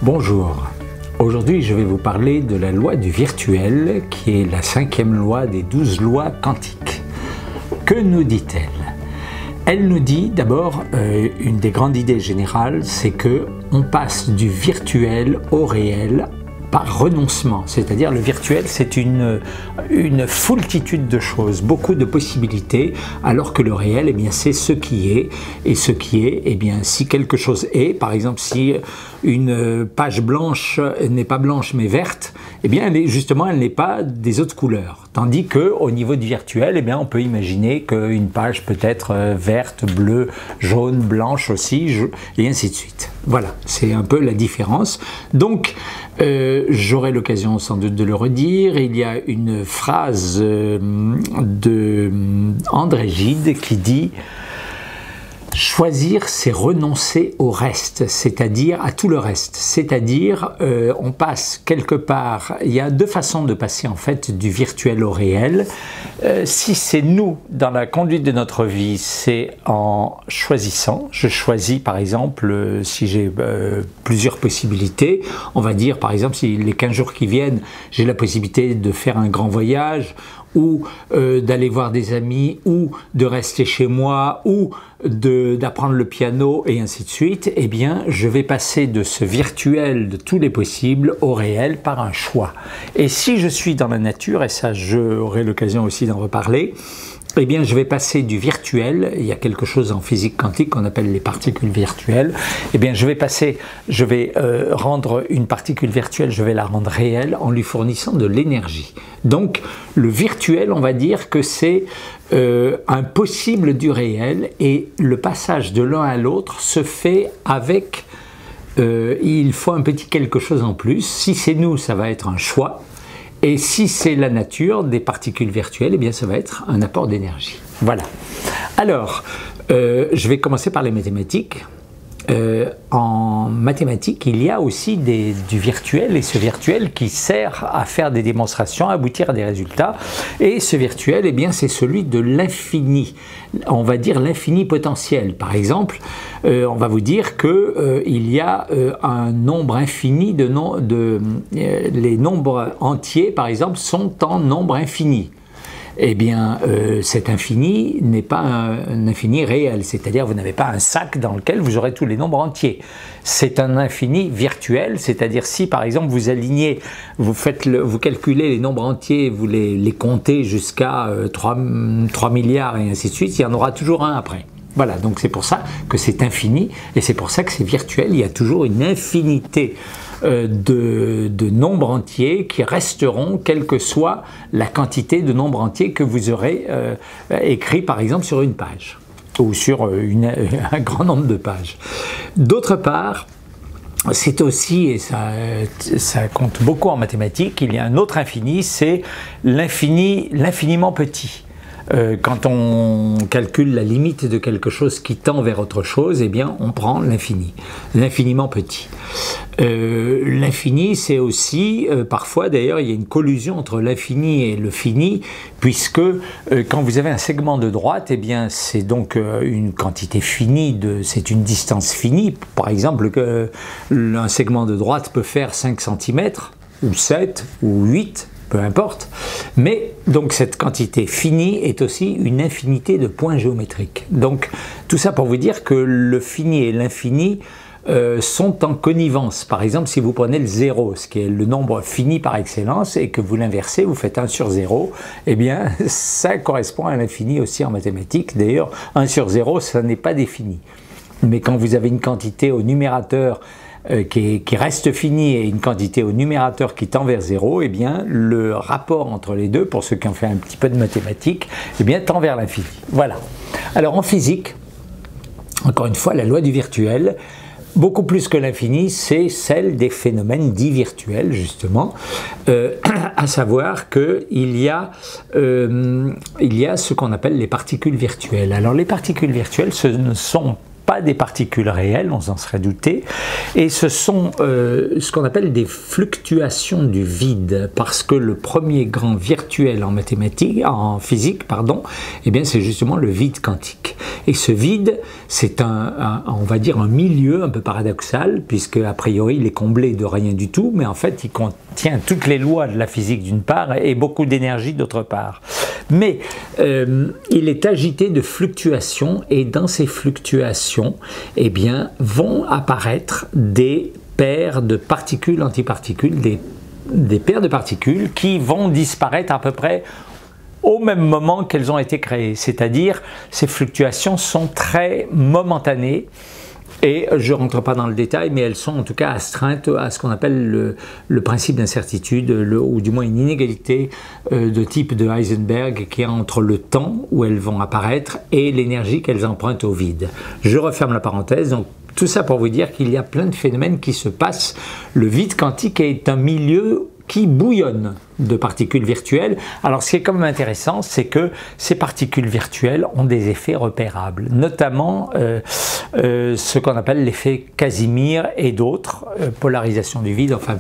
Bonjour, aujourd'hui je vais vous parler de la loi du virtuel qui est la 5e loi des 12 lois quantiques. Que nous dit-elle? Elle nous dit d'abord, une des grandes idées générales, c'est que on passe du virtuel au réel par renoncement, c'est-à-dire le virtuel c'est une foultitude de choses, beaucoup de possibilités, alors que le réel, eh bien, c'est ce qui est, et ce qui est, eh bien, si quelque chose est, par exemple si une page blanche n'est pas blanche mais verte, eh bien justement elle n'est pas des autres couleurs, tandis que au niveau du virtuel, eh bien, on peut imaginer qu'une page peut être verte, bleue, jaune, blanche aussi, et ainsi de suite. Voilà, c'est un peu la différence. Donc j'aurai l'occasion sans doute de le redire, il y a une phrase de André Gide qui dit « Choisir, c'est renoncer au reste, c'est-à-dire à tout le reste. » C'est-à-dire, on passe quelque part, il y a deux façons de passer en fait du virtuel au réel. Si c'est nous, dans la conduite de notre vie, c'est en choisissant. Je choisis par exemple, si j'ai plusieurs possibilités, on va dire par exemple, si les 15 jours qui viennent, j'ai la possibilité de faire un grand voyage, ou d'aller voir des amis, ou de rester chez moi, ou d'apprendre le piano, et ainsi de suite, eh bien, je vais passer de ce virtuel de tous les possibles au réel par un choix. Et si je suis dans la nature, et ça j'aurai l'occasion aussi d'en reparler, eh bien, je vais passer du virtuel, il y a quelque chose en physique quantique qu'on appelle les particules virtuelles, eh bien, je vais rendre une particule virtuelle, je vais la rendre réelle en lui fournissant de l'énergie. Donc, le virtuel, on va dire que c'est un possible du réel, et le passage de l'un à l'autre se fait avec, il faut un petit quelque chose en plus. Si c'est nous, ça va être un choix. Et si c'est la nature des particules virtuelles, eh bien ça va être un apport d'énergie. Voilà. Alors, je vais commencer par les mathématiques. En mathématiques, il y a aussi du virtuel, et ce virtuel qui sert à faire des démonstrations, à aboutir à des résultats. Et ce virtuel, eh bien, c'est celui de l'infini. On va dire l'infini potentiel. Par exemple, on va vous dire que il y a un nombre infini les nombres entiers, par exemple, sont en nombre infini. Eh bien, cet infini n'est pas un infini réel, c'est-à-dire vous n'avez pas un sac dans lequel vous aurez tous les nombres entiers. C'est un infini virtuel, c'est-à-dire si par exemple vous alignez, vous calculez les nombres entiers, vous les comptez jusqu'à 3 milliards et ainsi de suite, il y en aura toujours un après. Voilà, donc c'est pour ça que c'est infini, et c'est pour ça que c'est virtuel, il y a toujours une infinité de nombres entiers qui resteront, quelle que soit la quantité de nombres entiers que vous aurez écrit par exemple sur une page, ou sur un grand nombre de pages. D'autre part, c'est aussi, et ça compte beaucoup en mathématiques, il y a un autre infini, c'est l'infiniment petit. Quand on calcule la limite de quelque chose qui tend vers autre chose, eh bien on prend l'infini, l'infiniment petit. L'infini, c'est aussi, parfois d'ailleurs, il y a une collusion entre l'infini et le fini, puisque quand vous avez un segment de droite, eh bien c'est donc une quantité finie, c'est une distance finie. Par exemple, un segment de droite peut faire 5 cm, ou 7, ou 8, peu importe, mais donc cette quantité finie est aussi une infinité de points géométriques. Donc tout ça pour vous dire que le fini et l'infini sont en connivence. Par exemple, si vous prenez le 0, ce qui est le nombre fini par excellence, et que vous l'inversez, vous faites 1 sur 0, eh bien ça correspond à l'infini aussi en mathématiques. D'ailleurs, 1 sur 0, ça n'est pas défini. Mais quand vous avez une quantité au numérateur qui reste fini, et une quantité au numérateur qui tend vers 0, eh bien le rapport entre les deux, pour ceux qui ont fait un petit peu de mathématiques, eh bien tend vers l'infini. Voilà. Alors en physique, encore une fois, la loi du virtuel, beaucoup plus que l'infini, c'est celle des phénomènes dits virtuels, justement, à savoir qu'il y a ce qu'on appelle les particules virtuelles. Alors les particules virtuelles, ce ne sont pas des particules réelles, on s'en serait douté, et ce sont ce qu'on appelle des fluctuations du vide, parce que le premier grand virtuel en mathématiques, en physique, pardon, eh bien c'est justement le vide quantique. Et ce vide, c'est on va dire un milieu un peu paradoxal, puisque a priori il est comblé de rien du tout, mais en fait il contient toutes les lois de la physique d'une part et beaucoup d'énergie d'autre part. Mais il est agité de fluctuations, et dans ces fluctuations, eh bien, vont apparaître des paires de particules, antiparticules, des paires de particules qui vont disparaître à peu près au même moment qu'elles ont été créées. C'est-à-dire, ces fluctuations sont très momentanées. Et je ne rentre pas dans le détail, mais elles sont en tout cas astreintes à ce qu'on appelle le principe d'incertitude, ou du moins une inégalité de type de Heisenberg qui est entre le temps où elles vont apparaître et l'énergie qu'elles empruntent au vide. Je referme la parenthèse. Donc, tout ça pour vous dire qu'il y a plein de phénomènes qui se passent. Le vide quantique est un milieu qui bouillonne de particules virtuelles. Alors ce qui est quand même intéressant, c'est que ces particules virtuelles ont des effets repérables, notamment ce qu'on appelle l'effet Casimir et d'autres, polarisation du vide, enfin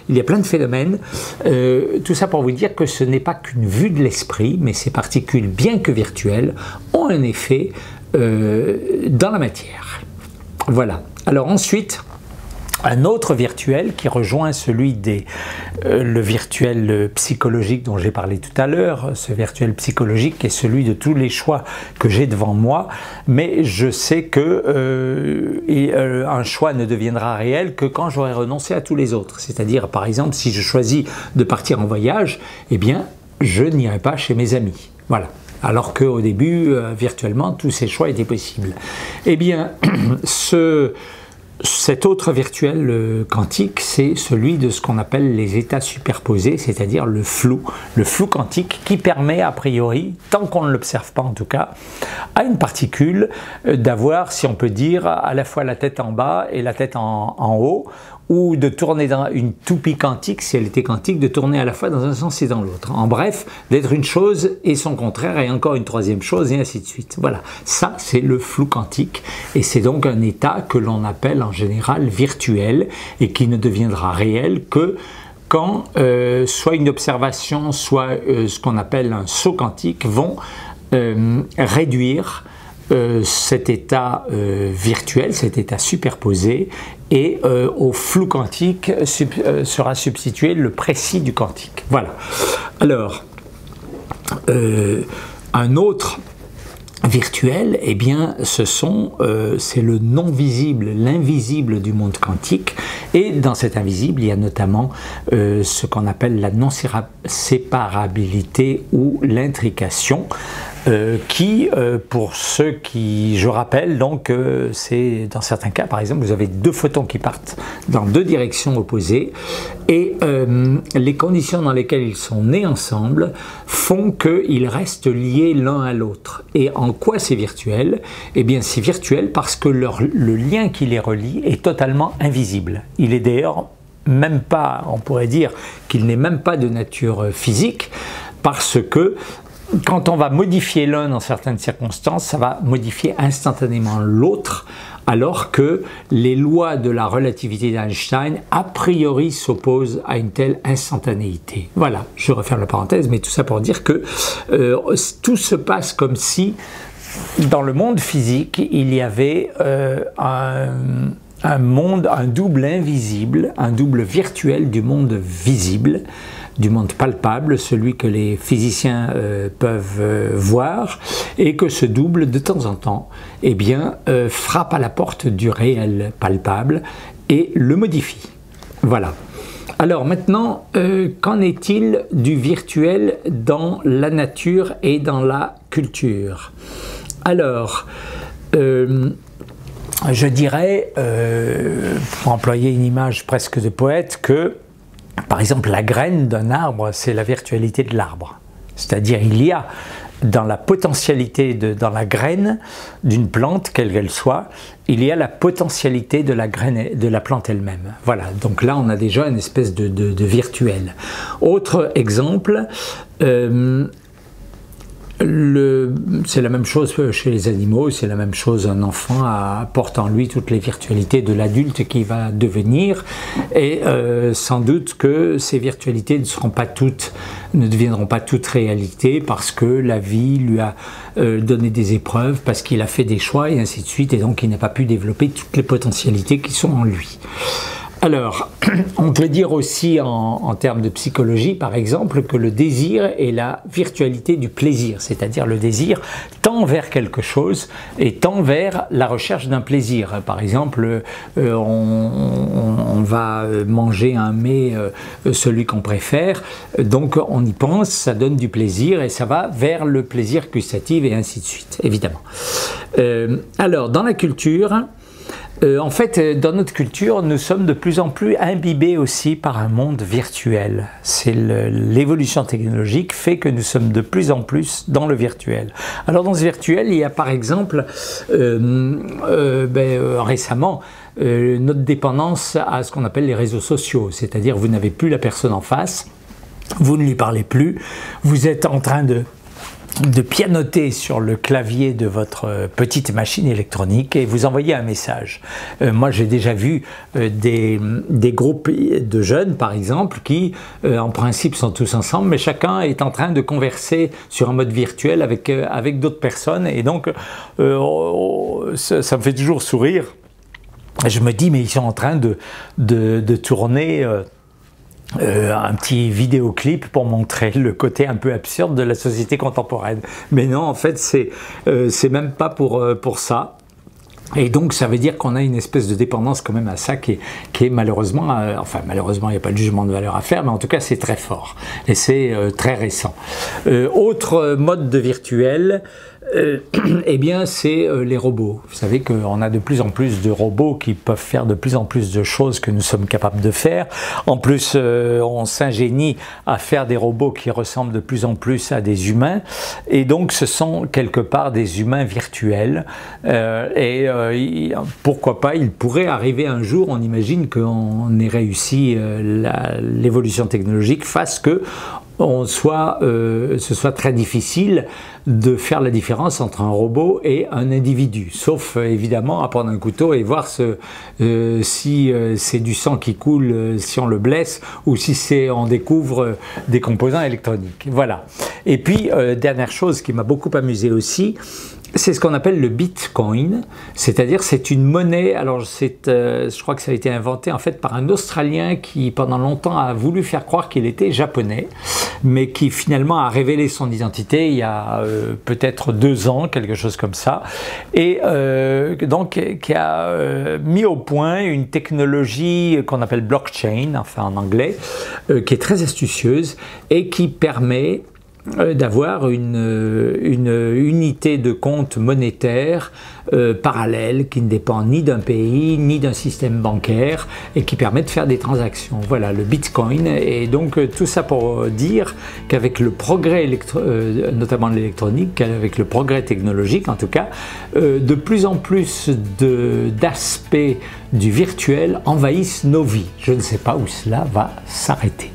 il y a plein de phénomènes. Tout ça pour vous dire que ce n'est pas qu'une vue de l'esprit, mais ces particules, bien que virtuelles, ont un effet dans la matière. Voilà. Alors ensuite, un autre virtuel qui rejoint celui le virtuel psychologique dont j'ai parlé tout à l'heure, ce virtuel psychologique est celui de tous les choix que j'ai devant moi, mais je sais que un choix ne deviendra réel que quand j'aurai renoncé à tous les autres. C'est-à-dire, par exemple, si je choisis de partir en voyage, eh bien, je n'irai pas chez mes amis. Voilà. Alors qu'au début, virtuellement, tous ces choix étaient possibles. Eh bien, cet autre virtuel quantique, c'est celui de ce qu'on appelle les états superposés, c'est-à-dire le flou quantique qui permet a priori, tant qu'on ne l'observe pas en tout cas, à une particule d'avoir, si on peut dire, à la fois la tête en bas et la tête en haut, ou de tourner dans une toupie quantique, si elle était quantique, de tourner à la fois dans un sens et dans l'autre. En bref, d'être une chose et son contraire, et encore une troisième chose, et ainsi de suite. Voilà, ça c'est le flou quantique, et c'est donc un état que l'on appelle en général virtuel, et qui ne deviendra réel que quand soit une observation, soit ce qu'on appelle un saut quantique vont réduire cet état virtuel, cet état superposé, et au flou quantique sera substitué le précis du quantique. Voilà. Alors, un autre virtuel, eh bien, c'est le non-visible, l'invisible du monde quantique, et dans cet invisible, il y a notamment ce qu'on appelle la non-séparabilité ou l'intrication, qui, pour ceux qui, je rappelle, donc, c'est dans certains cas, par exemple, vous avez deux photons qui partent dans deux directions opposées, et les conditions dans lesquelles ils sont nés ensemble font qu'ils restent liés l'un à l'autre. Et en quoi c'est virtuel? Eh bien, c'est virtuel parce que le lien qui les relie est totalement invisible. Il est d'ailleurs même pas, on pourrait dire qu'il n'est même pas de nature physique, parce que quand on va modifier l'un dans certaines circonstances, ça va modifier instantanément l'autre, alors que les lois de la relativité d'Einstein, a priori, s'opposent à une telle instantanéité. Voilà, je referme la parenthèse, mais tout ça pour dire que tout se passe comme si, dans le monde physique, il y avait un double invisible, un double virtuel du monde visible, du monde palpable, celui que les physiciens peuvent voir, et que ce double, de temps en temps, eh bien, frappe à la porte du réel palpable et le modifie. Voilà. Alors maintenant, qu'en est-il du virtuel dans la nature et dans la culture? Alors, je dirais, pour employer une image presque de poète, que par exemple, la graine d'un arbre, c'est la virtualité de l'arbre. C'est-à-dire, il y a dans la potentialité, dans la graine d'une plante, quelle qu'elle soit, il y a la potentialité de la graine, de la plante elle-même. Voilà, donc là, on a déjà une espèce de virtuel. Autre exemple, C'est la même chose chez les animaux, c'est la même chose, un enfant porte en lui toutes les virtualités de l'adulte qui va devenir, et sans doute que ces virtualités ne deviendront pas toutes réalité parce que la vie lui a donné des épreuves, parce qu'il a fait des choix et ainsi de suite, et donc il n'a pas pu développer toutes les potentialités qui sont en lui. Alors, on peut dire aussi en termes de psychologie, par exemple, que le désir est la virtualité du plaisir, c'est-à-dire le désir tend vers quelque chose et tend vers la recherche d'un plaisir. Par exemple, on va manger un mets, celui qu'on préfère, donc on y pense, ça donne du plaisir et ça va vers le plaisir gustatif et ainsi de suite, évidemment. Alors, dans la culture, en fait, dans notre culture, nous sommes de plus en plus imbibés aussi par un monde virtuel. C'est l'évolution technologique fait que nous sommes de plus en plus dans le virtuel. Alors dans ce virtuel, il y a par exemple, récemment, notre dépendance à ce qu'on appelle les réseaux sociaux. C'est-à-dire vous n'avez plus la personne en face, vous ne lui parlez plus, vous êtes en train de pianoter sur le clavier de votre petite machine électronique et vous envoyez un message. Moi j'ai déjà vu des groupes de jeunes par exemple qui en principe sont tous ensemble mais chacun est en train de converser sur un mode virtuel avec d'autres personnes et donc ça me fait toujours sourire. Je me dis mais ils sont en train de tourner un petit vidéoclip pour montrer le côté un peu absurde de la société contemporaine. Mais non, en fait, c'est même pas pour ça. Et donc, ça veut dire qu'on a une espèce de dépendance quand même à ça qui est malheureusement, enfin malheureusement, il n'y a pas de jugement de valeur à faire, mais en tout cas, c'est très fort. Et c'est très récent. Autre mode de virtuel, eh bien, c'est les robots. Vous savez qu'on a de plus en plus de robots qui peuvent faire de plus en plus de choses que nous sommes capables de faire. En plus, on s'ingénie à faire des robots qui ressemblent de plus en plus à des humains. Et donc, ce sont quelque part des humains virtuels. Pourquoi pas, il pourrait arriver un jour, on imagine qu'on ait réussi l'évolution technologique fasse que ce soit très difficile de faire la différence entre un robot et un individu, sauf évidemment à prendre un couteau et voir si c'est du sang qui coule si on le blesse ou si on découvre des composants électroniques. Voilà. Et puis, dernière chose qui m'a beaucoup amusé aussi, c'est ce qu'on appelle le Bitcoin, c'est-à-dire c'est une monnaie, alors je crois que ça a été inventé en fait par un Australien qui pendant longtemps a voulu faire croire qu'il était japonais, mais qui finalement a révélé son identité il y a peut-être 2 ans, quelque chose comme ça, et donc qui a mis au point une technologie qu'on appelle blockchain, enfin en anglais, qui est très astucieuse et qui permet d'avoir une unité de compte monétaire parallèle qui ne dépend ni d'un pays ni d'un système bancaire et qui permet de faire des transactions. Voilà le Bitcoin. Et donc tout ça pour dire qu'avec le progrès notamment de l'électronique, avec le progrès technologique en tout cas, de plus en plus d'aspects du virtuel envahissent nos vies. Je ne sais pas où cela va s'arrêter.